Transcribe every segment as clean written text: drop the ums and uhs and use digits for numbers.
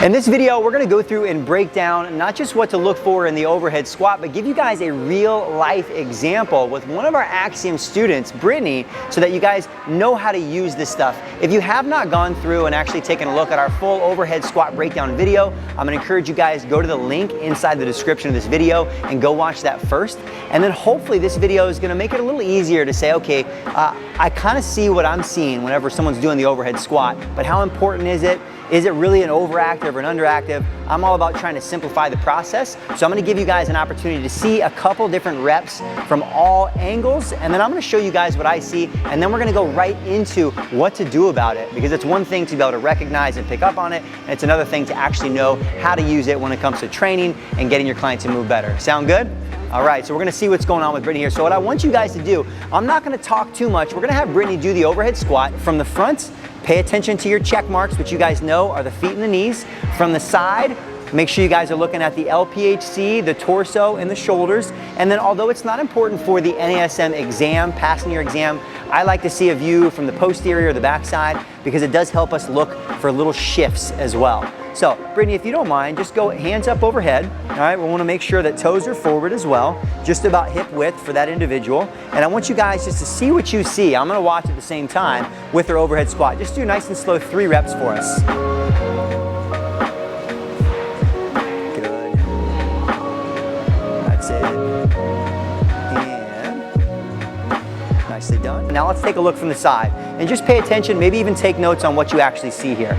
In this video, we're gonna go through and break down not just what to look for in the overhead squat, but give you guys a real life example with one of our Axiom students, Brittany, so that you guys know how to use this stuff. If you have not gone through and actually taken a look at our full overhead squat breakdown video, I'm gonna encourage you guys, go to the link inside the description of this video and go watch that first. And then hopefully this video is gonna make it a little easier to say, okay, I kind of see what I'm seeing whenever someone's doing the overhead squat, but how important is it? Is it really an overactive or an underactive? I'm all about trying to simplify the process. So I'm gonna give you guys an opportunity to see a couple different reps from all angles, and then I'm gonna show you guys what I see, and then we're gonna go right into what to do about it, because it's one thing to be able to recognize and pick up on it, and it's another thing to actually know how to use it when it comes to training and getting your clients to move better. Sound good? All right, so we're gonna see what's going on with Brittany here. So what I want you guys to do, I'm not gonna talk too much. We're gonna have Brittany do the overhead squat from the front. Pay attention to your check marks, which you guys know are the feet and the knees. From the side, make sure you guys are looking at the LPHC, the torso, and the shoulders. And then although it's not important for the NASM exam, passing your exam, I like to see a view from the posterior or the backside because it does help us look for little shifts as well. So, Brittany, if you don't mind, just go hands up overhead. All right, we want to make sure that toes are forward as well, just about hip width for that individual. And I want you guys just to see what you see. I'm going to watch at the same time with their overhead squat. Just do nice and slow 3 reps for us. Good. That's it. And nicely done. Now let's take a look from the side and just pay attention, maybe even take notes on what you actually see here.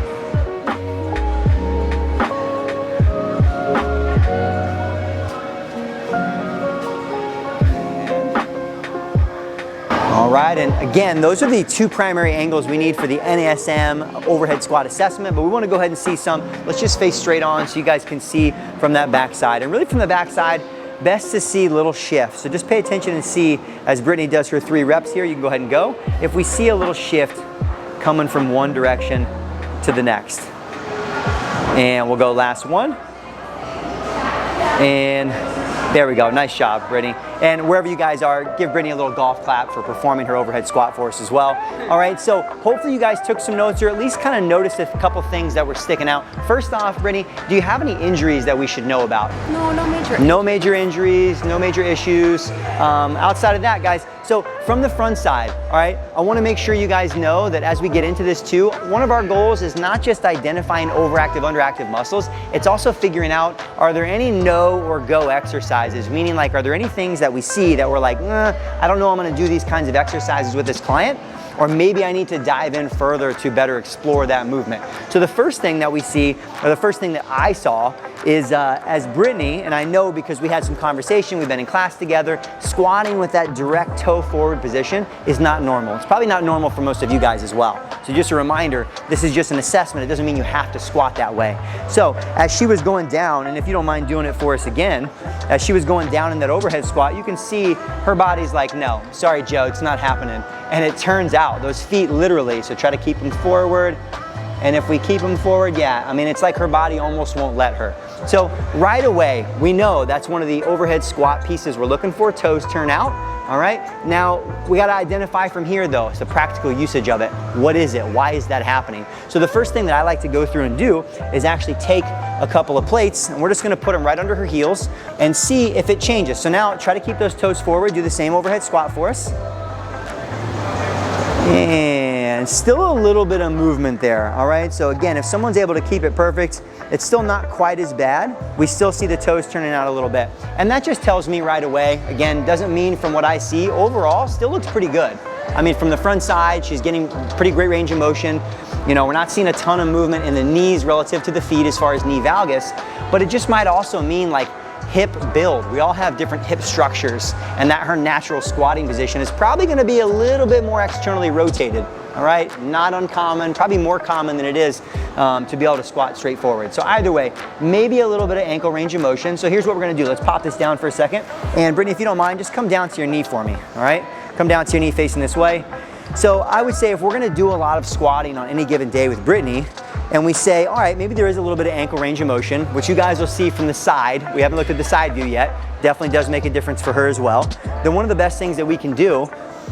All right, and again, those are the 2 primary angles we need for the NASM overhead squat assessment, but we want to go ahead and see some. Let's just face straight on so you guys can see from that backside. And really from the backside, best to see little shifts. So just pay attention and see as Brittany does her 3 reps here, you can go ahead and go. If we see a little shift coming from one direction to the next. And we'll go last one. And there we go, nice job, Brittany. And wherever you guys are, give Brittany a little golf clap for performing her overhead squat for us as well. All right, so hopefully you guys took some notes or at least kind of noticed a couple things that were sticking out. First off, Brittany, do you have any injuries that we should know about? No, no major. No major injuries, no major issues. Outside of that, guys, so from the front side, all right, I want to make sure you guys know that as we get into this too, one of our goals is not just identifying overactive, underactive muscles, it's also figuring out, are there any no or go exercises? Meaning like, are there any things that we see that we're like, I don't know I'm gonna do these kinds of exercises with this client, or maybe I need to dive in further to better explore that movement. So the first thing that we see, or the first thing that I saw is as Brittany, and I know because we had some conversation, we've been in class together, squatting with that direct toe forward position is not normal. It's probably not normal for most of you guys as well. So just a reminder, this is just an assessment. It doesn't mean you have to squat that way. So as she was going down, and if you don't mind doing it for us again, as she was going down in that overhead squat, you can see her body's like, no, sorry, Joe, it's not happening. And it turns out, those feet literally, so try to keep them forward. And if we keep them forward, yeah, I mean, it's like her body almost won't let her. So right away, we know that's one of the overhead squat pieces we're looking for, toes turn out, all right? Now, we gotta identify from here though, it's the practical usage of it. What is it? Why is that happening? So the first thing that I like to go through and do is actually take a couple of plates, and we're just gonna put them right under her heels and see if it changes. So now, try to keep those toes forward, do the same overhead squat for us. And still a little bit of movement there, all right? So again, if someone's able to keep it perfect, it's still not quite as bad. We still see the toes turning out a little bit. And that just tells me right away, again, doesn't mean from what I see, overall, still looks pretty good. I mean, from the front side, she's getting pretty great range of motion. You know, we're not seeing a ton of movement in the knees relative to the feet as far as knee valgus, but it just might also mean like hip build. We all have different hip structures, and that her natural squatting position is probably gonna be a little bit more externally rotated, all right? Not uncommon, probably more common than it is to be able to squat straight forward. So either way, maybe a little bit of ankle range of motion. So here's what we're gonna do. Let's pop this down for a second. And Brittany, if you don't mind, just come down to your knee for me, all right? Come down to your knee facing this way. So I would say if we're gonna do a lot of squatting on any given day with Brittany, and we say, all right, maybe there is a little bit of ankle range of motion, which you guys will see from the side. We haven't looked at the side view yet. Definitely does make a difference for her as well. Then one of the best things that we can do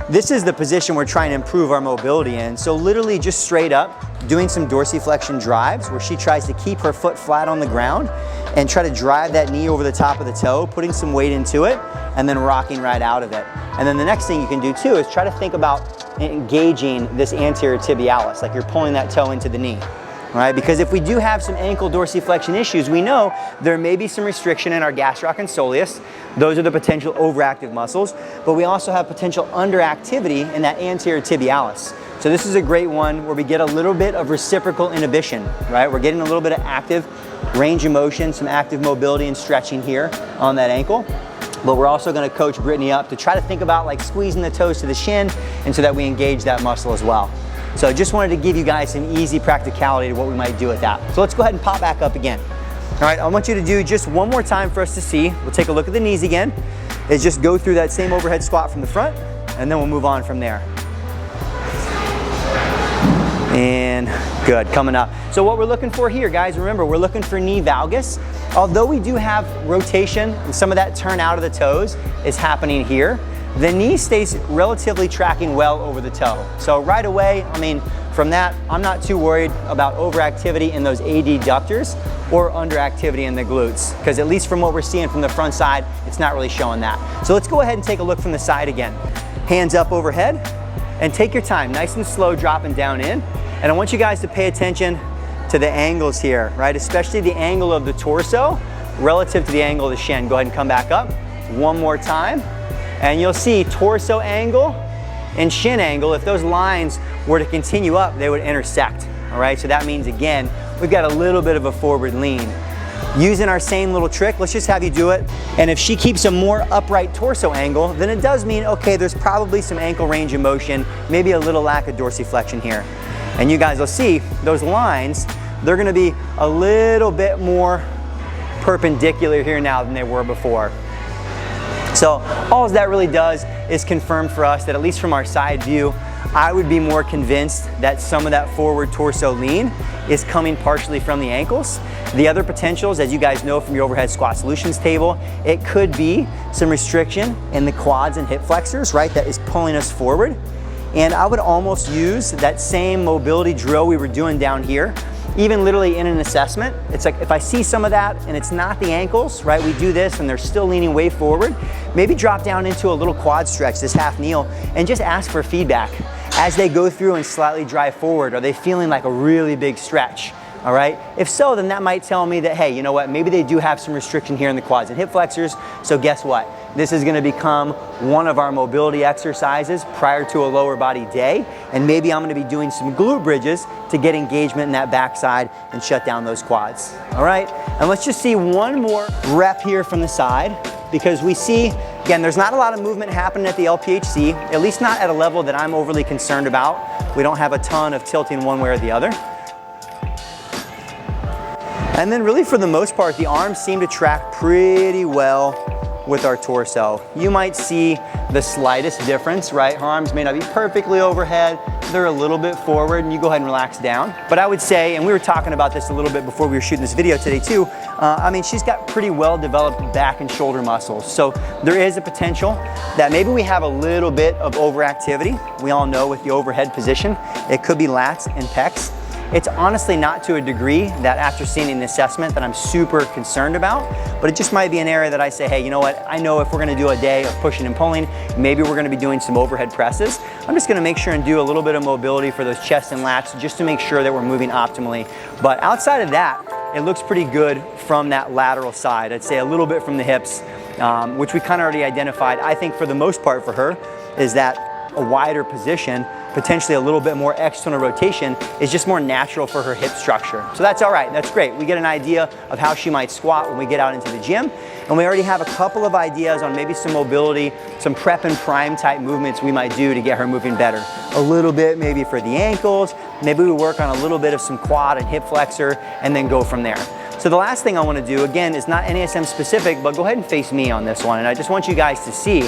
this is the position we're trying to improve our mobility in. So literally just straight up, doing some dorsiflexion drives where she tries to keep her foot flat on the ground and try to drive that knee over the top of the toe, putting some weight into it, and then rocking right out of it. And then the next thing you can do too is try to think about engaging this anterior tibialis, like you're pulling that toe into the knee. Right? Because if we do have some ankle dorsiflexion issues, we know there may be some restriction in our gastroc and soleus. Those are the potential overactive muscles, but we also have potential underactivity in that anterior tibialis. So this is a great one where we get a little bit of reciprocal inhibition, right? We're getting a little bit of active range of motion, some active mobility and stretching here on that ankle. But we're also gonna coach Brittany up to try to think about like squeezing the toes to the shin, and so that we engage that muscle as well. So I just wanted to give you guys some easy practicality to what we might do with that. So let's go ahead and pop back up again. All right, I want you to do just one more time for us to see. We'll take a look at the knees again. Is just go through that same overhead squat from the front, and then we'll move on from there. And good, coming up. So what we're looking for here, guys, remember, we're looking for knee valgus. Although we do have rotation and some of that turn out of the toes is happening here, the knee stays relatively tracking well over the toe. So right away, I mean, from that, I'm not too worried about overactivity in those adductors or underactivity in the glutes, because at least from what we're seeing from the front side, it's not really showing that. So let's go ahead and take a look from the side again. Hands up overhead, and take your time, nice and slow, dropping down in. And I want you guys to pay attention to the angles here, right? Especially the angle of the torso relative to the angle of the shin. Go ahead and come back up. One more time. And you'll see torso angle and shin angle, if those lines were to continue up, they would intersect, all right? So that means, again, we've got a little bit of a forward lean. Using our same little trick, let's just have you do it. And if she keeps a more upright torso angle, then it does mean, okay, there's probably some ankle range of motion, maybe a little lack of dorsiflexion here. And you guys will see those lines, they're gonna be a little bit more perpendicular here now than they were before. So all that really does is confirm for us that, at least from our side view, I would be more convinced that some of that forward torso lean is coming partially from the ankles. The other potentials, as you guys know from your overhead squat solutions table, it could be some restriction in the quads and hip flexors, right, that is pulling us forward. And I would almost use that same mobility drill we were doing down here, even literally in an assessment. It's like if I see some of that and it's not the ankles, right, we do this and they're still leaning way forward, maybe drop down into a little quad stretch, this half kneel, and just ask for feedback. As they go through and slightly drive forward, are they feeling like a really big stretch? All right, if so, then that might tell me that, hey, you know what, maybe they do have some restriction here in the quads and hip flexors, so guess what? This is gonna become one of our mobility exercises prior to a lower body day, and maybe I'm gonna be doing some glute bridges to get engagement in that backside and shut down those quads. All right, and let's just see one more rep here from the side, because we see, again, there's not a lot of movement happening at the LPHC, at least not at a level that I'm overly concerned about. We don't have a ton of tilting one way or the other. And then really for the most part, the arms seem to track pretty well with our torso. You might see the slightest difference, right? Her arms may not be perfectly overhead, they're a little bit forward, and you go ahead and relax down. But I would say, and we were talking about this a little bit before we were shooting this video today too, I mean, she's got pretty well developed back and shoulder muscles. So there is a potential that maybe we have a little bit of overactivity. We all know with the overhead position, it could be lats and pecs. It's honestly not to a degree that after seeing an assessment that I'm super concerned about, but it just might be an area that I say, hey, you know what? I know if we're gonna do a day of pushing and pulling, maybe we're gonna be doing some overhead presses. I'm just gonna make sure and do a little bit of mobility for those chest and lats just to make sure that we're moving optimally. But outside of that, it looks pretty good from that lateral side. I'd say a little bit from the hips, which we kind of already identified. I think for the most part for her is that a wider position, potentially a little bit more external rotation, is just more natural for her hip structure. So that's all right, that's great. We get an idea of how she might squat when we get out into the gym, and we already have a couple of ideas on maybe some mobility, some prep and prime type movements we might do to get her moving better. A little bit maybe for the ankles, maybe we work on a little bit of some quad and hip flexor, and then go from there. So the last thing I want to do, again, is not NASM specific, but go ahead and face me on this one, and I just want you guys to see.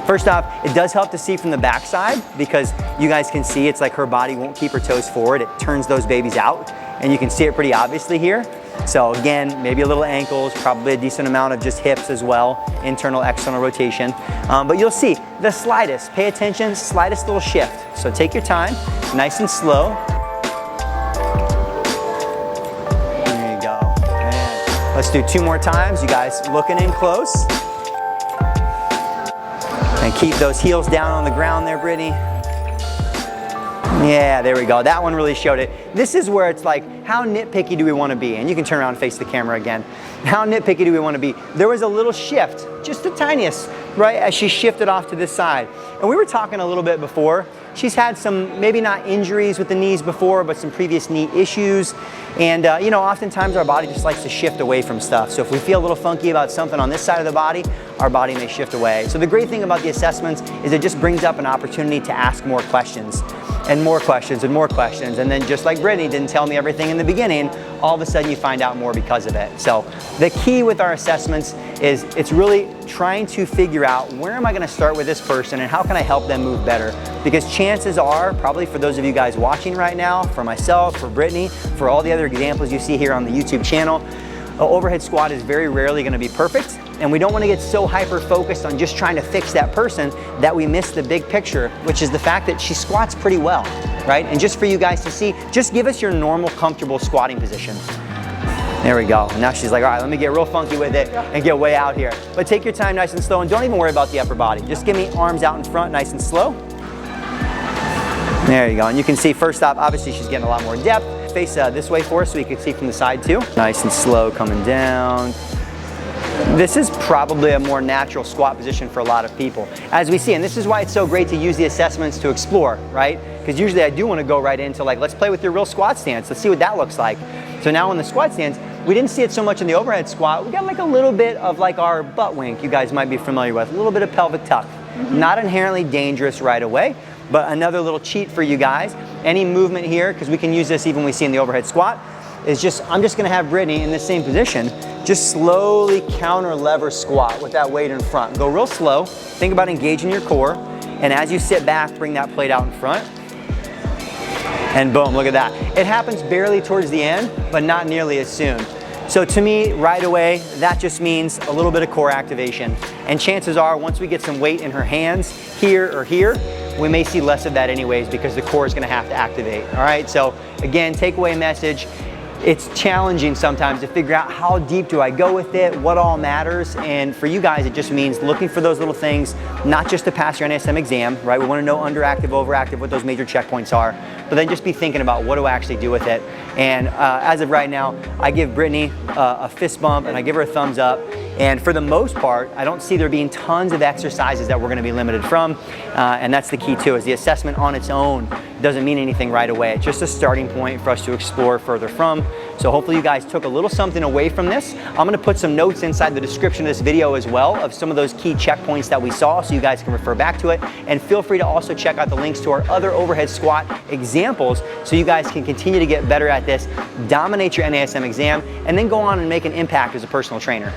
First off, it does help to see from the backside, because you guys can see it's like her body won't keep her toes forward. It turns those babies out, and you can see it pretty obviously here. So again, maybe a little ankles, probably a decent amount of just hips as well, internal, external rotation. But you'll see the slightest, pay attention, slightest little shift. So take your time, nice and slow. There you go. And let's do 2 more times. You guys looking in close. And keep those heels down on the ground there, Brittany. Yeah, there we go. That one really showed it. This is where it's like, how nitpicky do we want to be? And you can turn around and face the camera again. How nitpicky do we want to be? There was a little shift, just the tiniest, right, as she shifted off to this side. And we were talking a little bit before. She's had some, maybe not injuries with the knees before, but some previous knee issues. And you know, oftentimes our body just likes to shift away from stuff. So if we feel a little funky about something on this side of the body, our body may shift away. So the great thing about the assessments is it just brings up an opportunity to ask more questions. And more questions and more questions. And then just like Brittany didn't tell me everything in the beginning, all of a sudden you find out more because of it. So the key with our assessments is it's really trying to figure out, where am I gonna start with this person and how can I help them move better? Because chances are, probably for those of you guys watching right now, for myself, for Brittany, for all the other examples you see here on the YouTube channel, an overhead squat is very rarely gonna be perfect. And we don't want to get so hyper-focused on just trying to fix that person that we miss the big picture, which is the fact that she squats pretty well, right? And just for you guys to see, just give us your normal, comfortable squatting position. There we go. And now she's like, all right, let me get real funky with it and get way out here. But take your time nice and slow, and don't even worry about the upper body. Just give me arms out in front, nice and slow. There you go. And you can see, first off, obviously she's getting a lot more depth. Face this way for us so you can see from the side too. Nice and slow coming down. This is probably a more natural squat position for a lot of people, as we see, and this is why it's so great to use the assessments to explore, right? Because usually I do want to go right into like, let's play with your real squat stance. Let's see what that looks like. So now in the squat stance, we didn't see it so much in the overhead squat. We got like a little bit of like our butt wink you guys might be familiar with, a little bit of pelvic tuck. Not inherently dangerous right away, but another little cheat for you guys. Any movement here, because we can use this even when we see in the overhead squat, is just, I'm just gonna have Brittany in the same position, just slowly counter lever squat with that weight in front. Go real slow, think about engaging your core, and as you sit back, bring that plate out in front, and boom, look at that. It happens barely towards the end, but not nearly as soon. So to me, right away, that just means a little bit of core activation. And chances are, once we get some weight in her hands, here or here, we may see less of that anyways, because the core is gonna have to activate, all right? So again, takeaway message, it's challenging sometimes to figure out how deep do I go with it, what all matters, and for you guys it just means looking for those little things, not just to pass your NASM exam, right? We want to know underactive, overactive, what those major checkpoints are, but then just be thinking about what do I actually do with it. And as of right now, I give Brittany a fist bump and I give her a thumbs up, and for the most part, I don't see there being tons of exercises that we're going to be limited from, and that's the key too, is the assessment on its own doesn't mean anything right away. It's just a starting point for us to explore further from. So hopefully you guys took a little something away from this. I'm gonna put some notes inside the description of this video as well of some of those key checkpoints that we saw, so you guys can refer back to it. And feel free to also check out the links to our other overhead squat examples so you guys can continue to get better at this, dominate your NASM exam, and then go on and make an impact as a personal trainer.